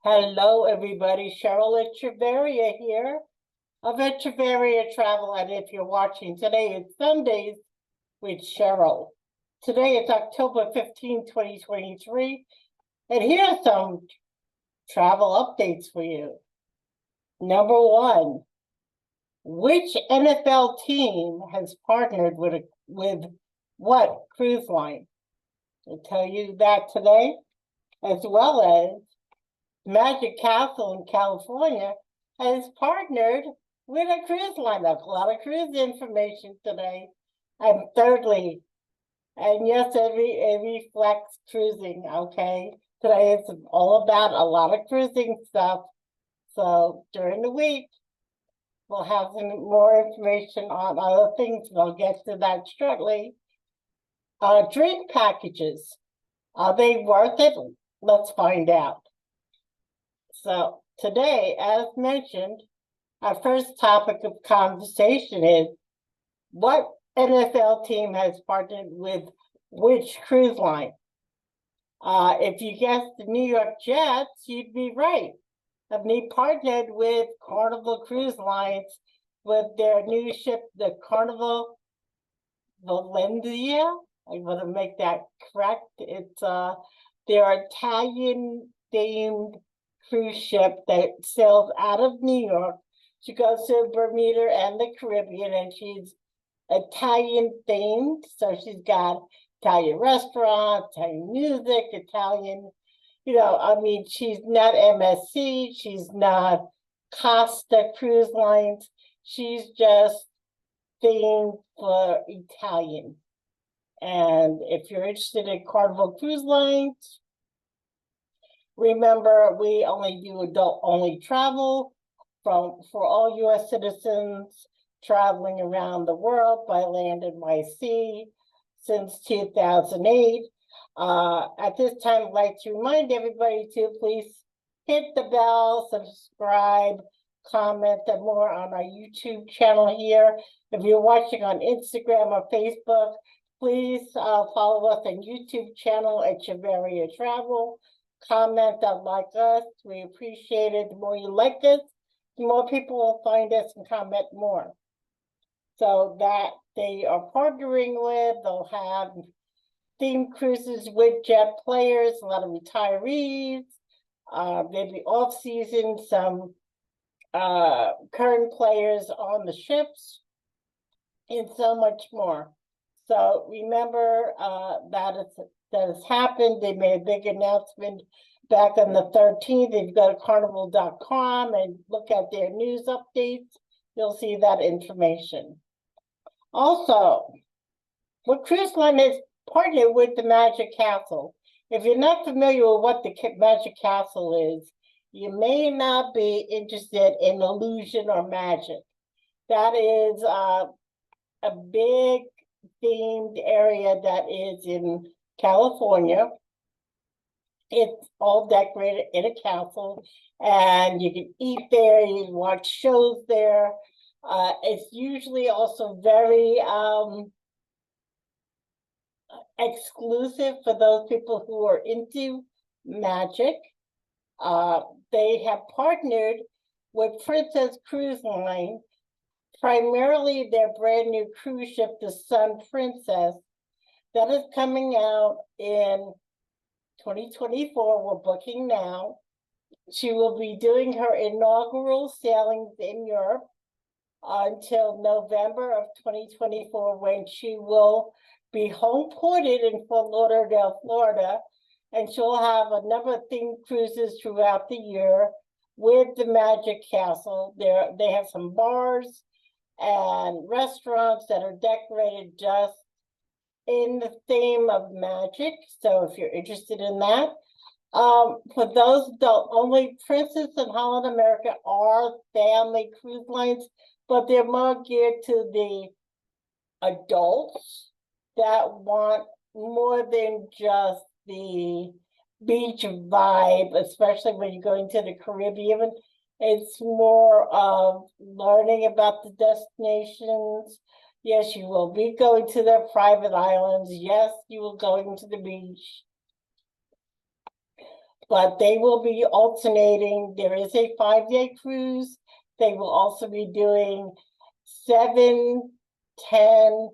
Hello, everybody. Cheryl Echeverria here of Echeverria Travel. And if you're watching today, it's Sundays with Cheryl. Today it's October 15, 2023. And here's some travel updates for you. Number one, which NFL team has partnered with what cruise line? I'll tell you that today, as well as Magic Castle in California has partnered with a cruise line. A lot of cruise information today. And thirdly, and yes, it reflects cruising, okay? Today it's all about a lot of cruising stuff. So during the week, we'll have some more information on other things, and I'll get to that shortly. Drink packages, are they worth it? Let's find out. So today, as mentioned, our first topic of conversation is what NFL team has partnered with which cruise line? If you guessed the New York Jets, you'd be right. They partnered with Carnival Cruise Lines with their new ship, the Carnival Valentia. I want to make that correct. It's their Italian-themed cruise ship that sails out of New York. She goes to Bermuda and the Caribbean, and she's Italian themed. So she's got Italian restaurants, Italian music, Italian, she's not MSC, she's not Costa Cruise Lines. She's just themed for Italian. And if you're interested in Carnival Cruise Lines, remember, we only do adult-only travel for all U.S. citizens traveling around the world by land and by sea since 2008. At this time, I'd like to remind everybody to please hit the bell, subscribe, comment, and more on our YouTube channel here. If you're watching on Instagram or Facebook, please follow us on YouTube channel at Echeverria Travel. Comment and like us. We appreciate it. The more you like us, the more people will find us and comment more. So that they are partnering with, they'll have themed cruises with jet players, a lot of retirees, maybe off-season, some current players on the ships, and so much more. So remember that has happened. They made a big announcement back on the 13th. If you go to carnival.com and look at their news updates, you'll see that information. Also, what cruise line is partnered with the Magic Castle? If you're not familiar with what the Magic Castle is, you may not be interested in illusion or magic. That is a big themed area that is in California. It's all decorated in a castle, and you can eat there, you can watch shows there. It's usually also very exclusive for those people who are into magic. They have partnered with Princess Cruise Line, primarily their brand new cruise ship, the Sun Princess, that is coming out in 2024. We're booking now. She will be doing her inaugural sailings in Europe until November of 2024, when she will be home ported in Fort Lauderdale, Florida, and she'll have a number of themed cruises throughout the year with the Magic Castle. They have some bars and restaurants that are decorated just in the theme of magic. So if you're interested in that, for those, only Princess and Holland America are family cruise lines, but they're more geared to the adults that want more than just the beach vibe, especially when you're going to the Caribbean. It's more of learning about the destinations. Yes, you will be going to their private islands. Yes, you will go into the beach. but they will be alternating. There is a 5-day cruise. They will also be doing 7, 10,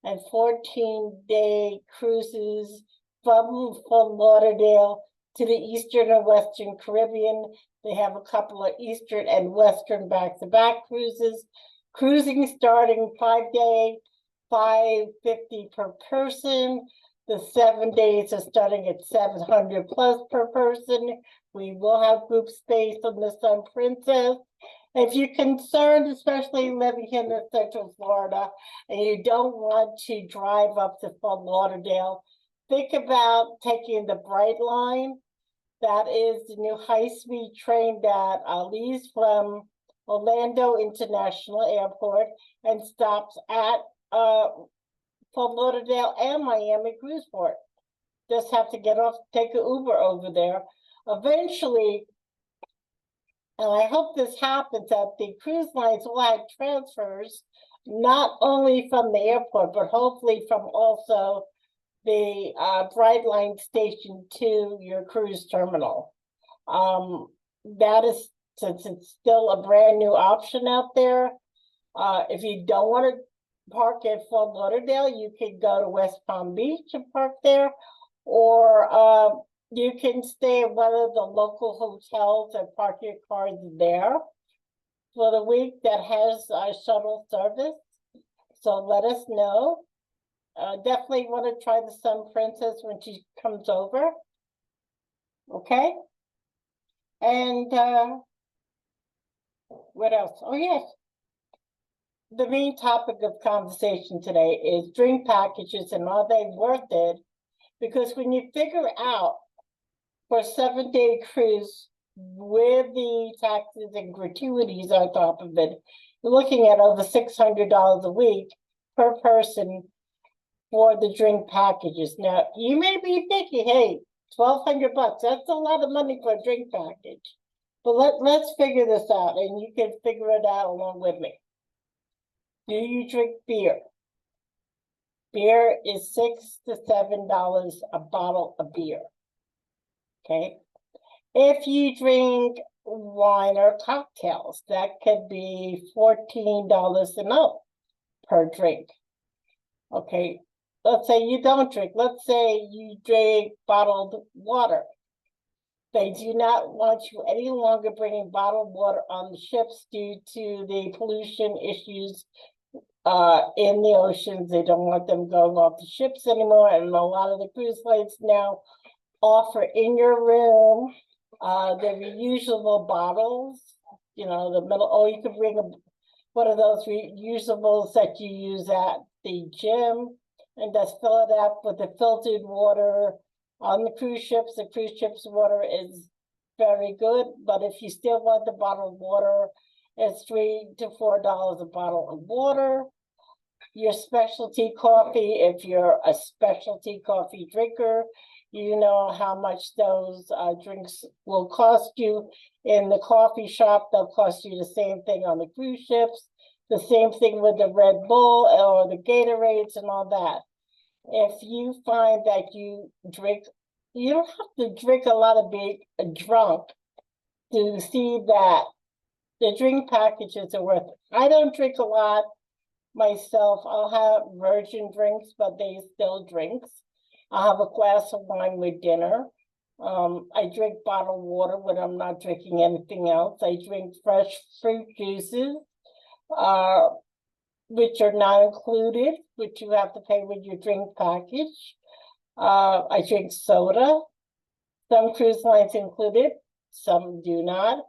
and 14-day cruises from Fort Lauderdale to the Eastern and Western Caribbean. They have a couple of Eastern and Western back-to-back cruises. Cruising starting 5-day, $550 per person. The 7 days are starting at $700 plus per person. We will have group space on the Sun Princess. If you're concerned, especially living in the Central Florida, and you don't want to drive up to Fort Lauderdale, think about taking the Bright Line. That is the new high-speed train that leaves from Orlando International Airport and stops at Fort Lauderdale and Miami Cruiseport. Just have to get off, take an Uber over there. Eventually, and I hope this happens, that the cruise lines will have transfers, not only from the airport, but hopefully from also the Bright Line station to your cruise terminal. That is, since it's still a brand new option out there, if you don't want to park at Fort Lauderdale, you can go to West Palm Beach and park there, or you can stay at one of the local hotels and park your cars there for the week that has shuttle service. So let us know. Definitely want to try the Sun Princess when she comes over. Okay. And what else? Oh, yes. The main topic of conversation today is drink packages and are they worth it? Because when you figure out for a 7-day cruise with the taxes and gratuities on top of it, you're looking at over $600 a week per person for the drink packages. Now, you may be thinking, hey, $1,200, that's a lot of money for a drink package. But let's figure this out, and you can figure it out along with me. Do you drink beer? Beer is $6 to $7 a bottle of beer. Okay. If you drink wine or cocktails, that could be $14 and up per drink. Okay. Let's say you don't drink. Let's say you drink bottled water. They do not want you any longer bringing bottled water on the ships due to the pollution issues in the oceans. They don't want them going off the ships anymore. And a lot of the cruise lines now offer in your room the reusable bottles, you know, the middle, or you could bring one of those reusables that you use at the gym and just fill it up with the filtered water on the cruise ships. The cruise ships water is very good, but if you still want the bottled water, it's $3 to $4 a bottle of water. Your specialty coffee, if you're a specialty coffee drinker, you know how much those drinks will cost you in the coffee shop. They'll cost you the same thing on the cruise ships, the same thing with the Red Bull or the Gatorades and all that. If you find that you drink, you don't have to drink a lot of being drunk to see that the drink packages are worth it. I don't drink a lot myself. I'll have virgin drinks, but they still drinks. I'll have a glass of wine with dinner. I drink bottled water when I'm not drinking anything else. I drink fresh fruit juices, which are not included, which you have to pay with your drink package. I drink soda. Some cruise lines include it, some do not.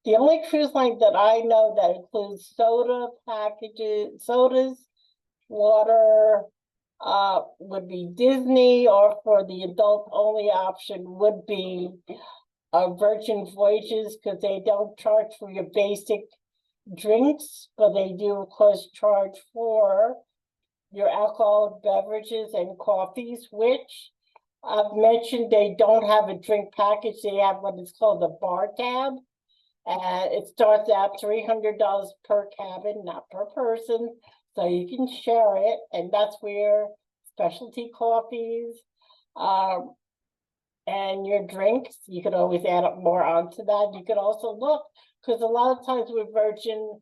The only cruise line that I know that includes soda packages, sodas, water, would be Disney, or for the adult only option would be Virgin Voyages, because they don't charge for your basic drinks, but they do of course charge for your alcoholic beverages and coffees, which I've mentioned. They don't have a drink package. They have what is called a bar tab. And it starts at $300 per cabin, not per person. So you can share it. And that's where specialty coffees, and your drinks. You could always add up more onto that. You could also look, because a lot of times with Virgin,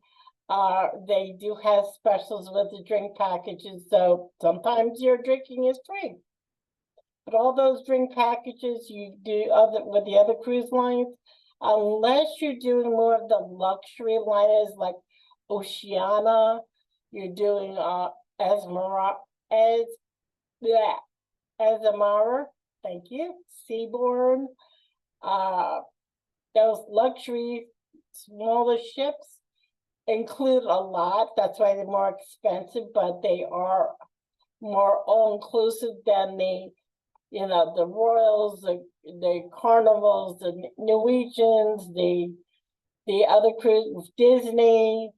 they do have specials with the drink packages. So sometimes your drinking is free. But all those drink packages you do with the other cruise lines, unless you're doing more of the luxury liners like Oceania, you're doing as yeah, Azamara, thank you, Seabourn, those luxury smaller ships include a lot. That's why they're more expensive, but they are more all-inclusive than the Royals, the Carnivals, the Norwegians, the other cruise, Disney,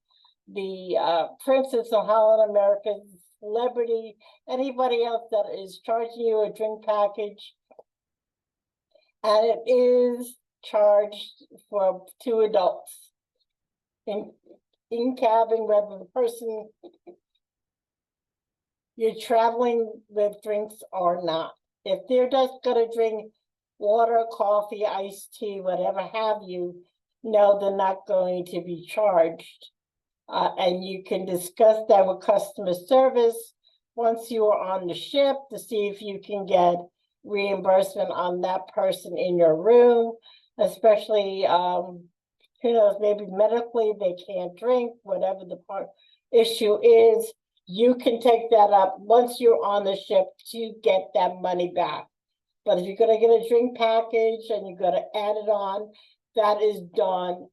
the Princess of Holland America, Celebrity, anybody else that is charging you a drink package. And it is charged for 2 adults in cabin, whether the person you're traveling with drinks or not. If they're just gonna drink water, coffee, iced tea, whatever have you, no, they're not going to be charged. And you can discuss that with customer service once you are on the ship to see if you can get reimbursement on that person in your room, especially, who knows, maybe medically they can't drink, whatever the issue is. You can take that up once you're on the ship to get that money back. But if you're gonna get a drink package and you're gonna add it on, that is done.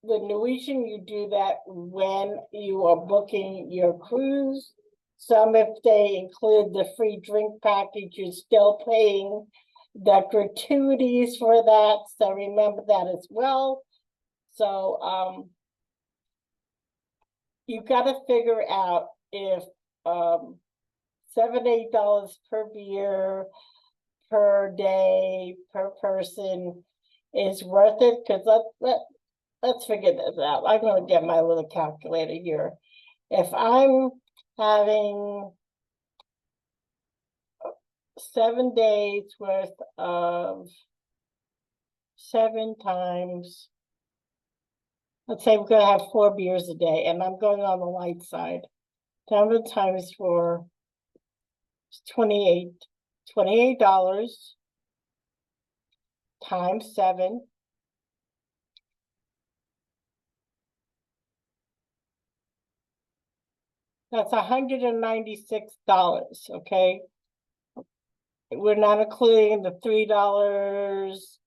With Norwegian, you do that when you are booking your cruise. Some, if they include the free drink package, you're still paying the gratuities for that. So remember that as well. So you got to figure out if $7, $8 per beer per day per person is worth it. Because let's figure this out. I'm going to get my little calculator here. If I'm having 7 days worth of 7 times, let's say we're going to have 4 beers a day, and I'm going on the light side. 7 times 4 is $28 times 7. That's $196, okay? We're not including the $3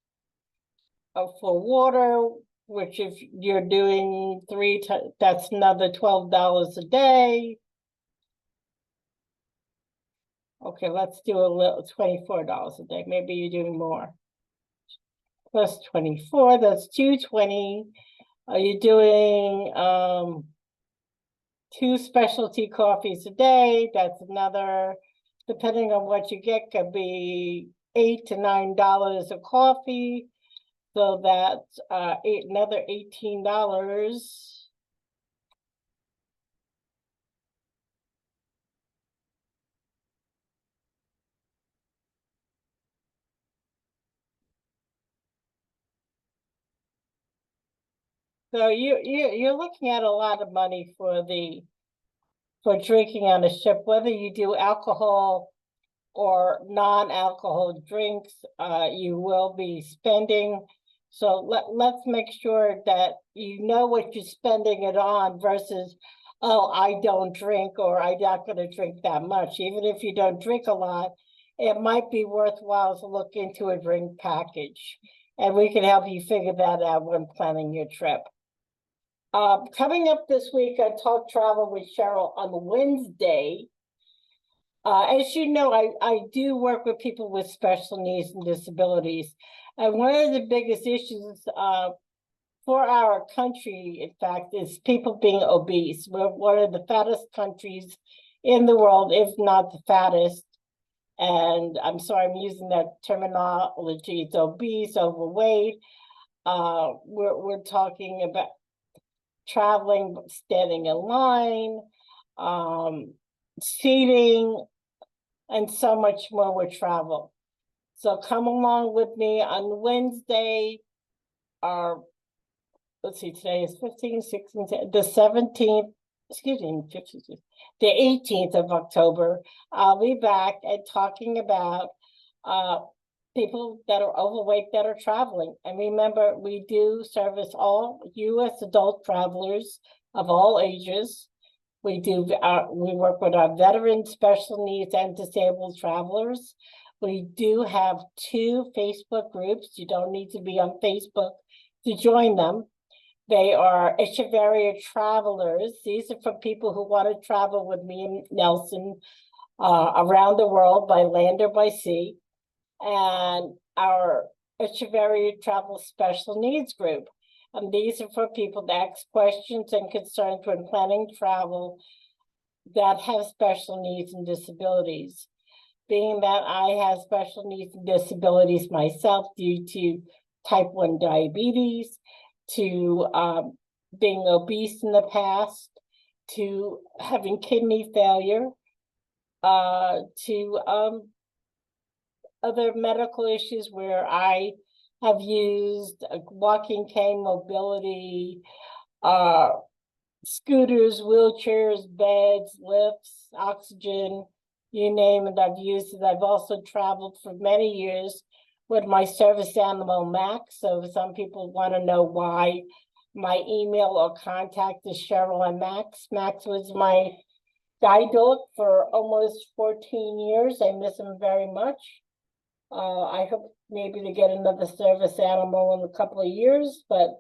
for water, which if you're doing 3, that's another $12 a day. Okay, let's do a little $24 a day. Maybe you're doing more. Plus 24, that's $220. Are you doing 2 specialty coffees a day? That's another, depending on what you get, could be $8 to $9 a coffee. So that's another $18. So you're looking at a lot of money for drinking on a ship, whether you do alcohol or non-alcohol drinks, you will be spending. So let's make sure that you know what you're spending it on versus, oh, I don't drink, or I'm not going to drink that much. Even if you don't drink a lot, it might be worthwhile to look into a drink package. And we can help you figure that out when planning your trip. Coming up this week, I Talk Travel with Cheryl on Wednesday. As you know, I do work with people with special needs and disabilities. And one of the biggest issues for our country, in fact, is people being obese. We're one of the fattest countries in the world, if not the fattest. And I'm sorry, I'm using that terminology. It's obese, overweight. We're talking about traveling, standing in line, seating, and so much more with travel. So come along with me on Wednesday, let's see, today is 15, 16, the 17th, excuse me, 15, the 18th of October. I'll be back and talking about people that are overweight that are traveling. And remember, we do service all U.S. adult travelers of all ages. We work with our veterans, special needs, and disabled travelers. We do have 2 Facebook groups. You don't need to be on Facebook to join them. They are Echeverria Travelers. These are for people who want to travel with me and Nelson around the world by land or by sea. And our Echeverria Travel Special Needs Group. And these are for people that ask questions and concerns when planning travel that have special needs and disabilities. Being that I have special needs and disabilities myself due to type 1 diabetes, to being obese in the past, to having kidney failure, to other medical issues where I have used a walking cane, mobility, scooters, wheelchairs, beds, lifts, oxygen, you name it, I've used it. I've also traveled for many years with my service animal, Max. So some people want to know why my email or contact is Cheryl and Max. Max was my guide dog for almost 14 years. I miss him very much. I hope maybe to get another service animal in a couple of years, but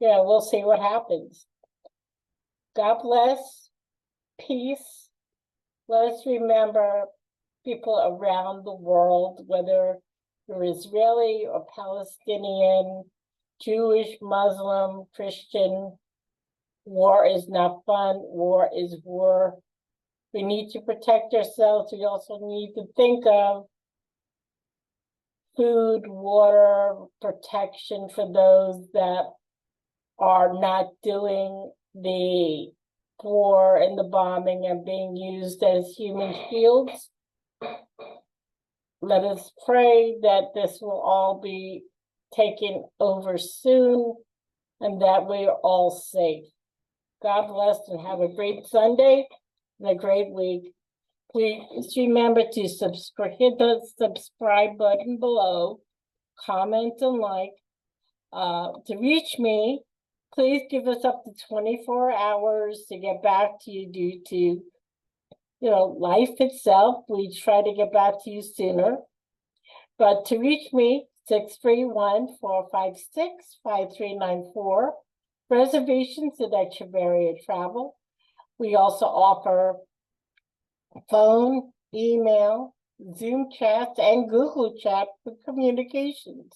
yeah, we'll see what happens. God bless, peace. Let us remember people around the world, whether you're Israeli or Palestinian, Jewish, Muslim, Christian. War is not fun. War is war. We need to protect ourselves. We also need to think of food, water, protection for those that are not doing the war and the bombing and being used as human shields. Let us pray that this will all be taken over soon and that we are all safe. God bless and have a great Sunday and a great week. Please remember to hit the subscribe button below, comment and like. To reach me, please give us up to 24 hours to get back to you due to, life itself. We try to get back to you sooner. But to reach me, 631-456-5394. Reservations at Echeverria Travel. We also offer phone, email, Zoom chat, and Google chat for communications.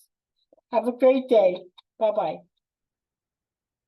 Have a great day. Bye-bye.